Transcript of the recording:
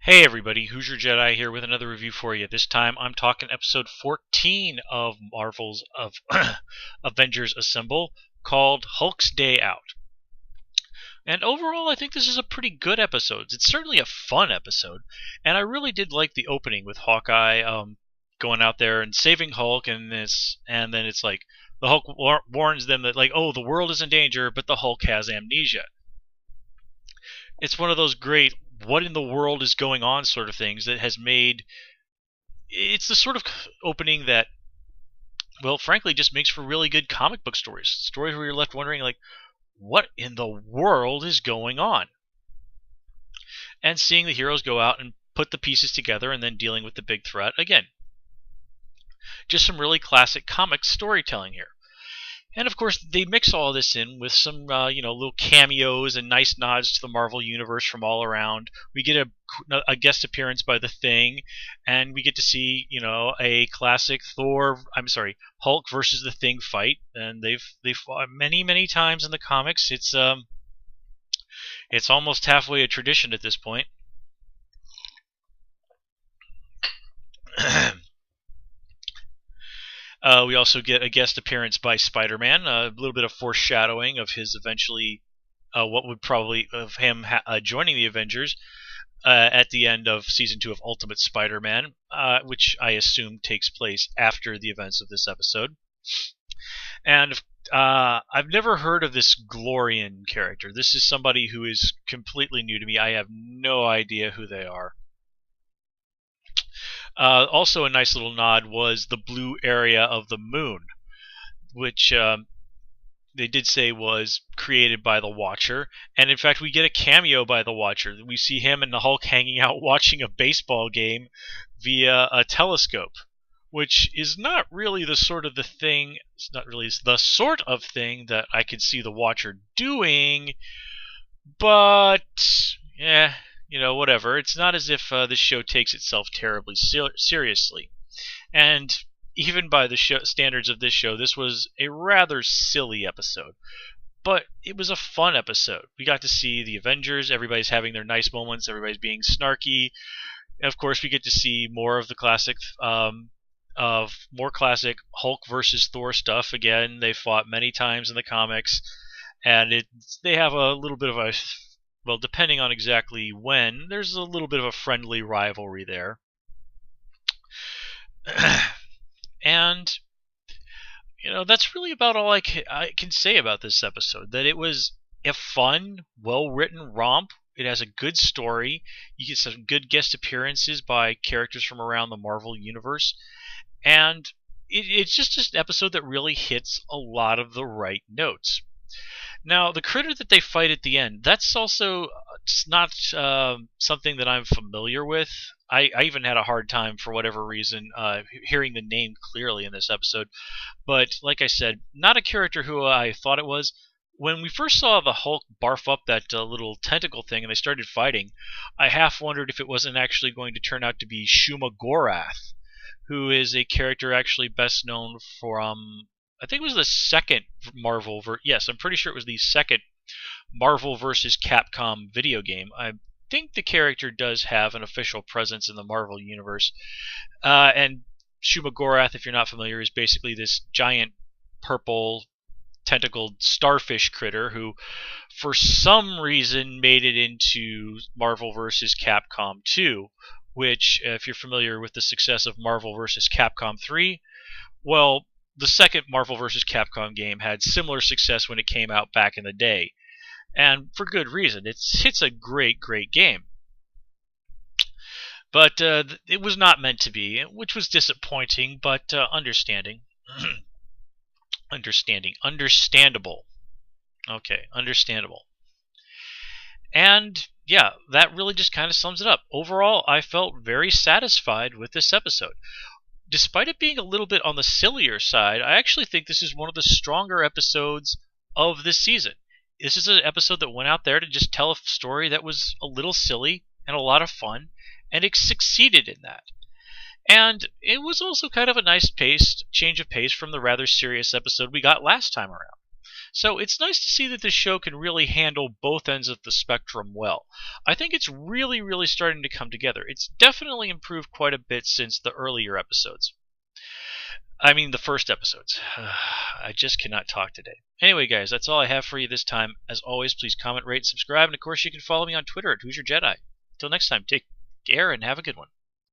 Hey everybody, Hoosier Jedi here with another review for you. This time I'm talking episode 14 of Marvel's of Avengers Assemble, called Hulk's Day Out. And overall, I think this is a pretty good episode. It's certainly a fun episode, and I really did like the opening with Hawkeye going out there and saving Hulk, and then it's like the Hulk warns them that oh, the world is in danger, but the Hulk has amnesia. It's one of those great what in the world is going on sort of things that has made it's the sort of opening that, well, frankly, just makes for really good comic book stories where you're left wondering what in the world is going on, and seeing the heroes go out and put the pieces together and then dealing with the big threat again. Just some really classic comic storytelling here. And of course, they mix all this in with some, little cameos and nice nods to the Marvel Universe from all around. We get a guest appearance by the Thing, and we get to see, a classic Hulk versus the Thing fight. And they've fought many times in the comics. It's almost halfway a tradition at this point. We also get a guest appearance by Spider-Man, a little bit of foreshadowing of his eventually, what would probably of him joining the Avengers at the end of Season 2 of Ultimate Spider-Man, which I assume takes place after the events of this episode. And I've never heard of this Glorian character. This is somebody who is completely new to me. I have no idea who they are. Also, a nice little nod was the blue area of the moon, which they did say was created by the Watcher. And in fact, we get a cameo by the Watcher. We see him and the Hulk hanging out watching a baseball game via a telescope, which is not really the sort of thing that I could see the Watcher doing, but yeah. Whatever. It's not as if this show takes itself terribly seriously. And even by the standards of this show, this was a rather silly episode. But it was a fun episode. We got to see the Avengers. Everybody's having their nice moments. Everybody's being snarky. Of course, we get to see more of the classic, more classic Hulk versus Thor stuff. Again, they fought many times in the comics. And they have a little bit of a... Well, depending on exactly when, there's a little bit of a friendly rivalry there. And, that's really about all I can say about this episode. That it was a fun, well-written romp. It has a good story. You get some good guest appearances by characters from around the Marvel Universe. And it's just an episode that really hits a lot of the right notes. Now, the critter that they fight at the end, that's also not something that I'm familiar with. I even had a hard time, for whatever reason, hearing the name clearly in this episode. But, like I said, not a character who I thought it was. When we first saw the Hulk barf up that little tentacle thing and they started fighting, I half wondered if it wasn't actually going to turn out to be Shuma-Gorath, who is a character actually best known from... I think it was the second Marvel... Yes, I'm pretty sure it was the second Marvel vs. Capcom video game. I think the character does have an official presence in the Marvel Universe. And Shuma-Gorath, if you're not familiar, is basically this giant purple tentacled starfish critter who, for some reason, made it into Marvel vs. Capcom 2, which, if you're familiar with the success of Marvel vs. Capcom 3, well... The second Marvel vs. Capcom game had similar success when it came out back in the day, and for good reason. It's a great game. But it was not meant to be, which was disappointing, but understandable. Okay, understandable. And yeah, that really just kind of sums it up. Overall, I felt very satisfied with this episode. Despite it being a little bit on the sillier side, I actually think this is one of the stronger episodes of this season. This is an episode that went out there to just tell a story that was a little silly and a lot of fun, and it succeeded in that. And it was also kind of a nice change of pace from the rather serious episode we got last time around. So it's nice to see that the show can really handle both ends of the spectrum well. I think it's really, really starting to come together. It's definitely improved quite a bit since the earlier episodes. I mean, the first episodes. I just cannot talk today. Anyway, guys, that's all I have for you this time. As always, please comment, rate, subscribe, and of course, you can follow me on Twitter at Who's Your Jedi. Until next time, take care and have a good one.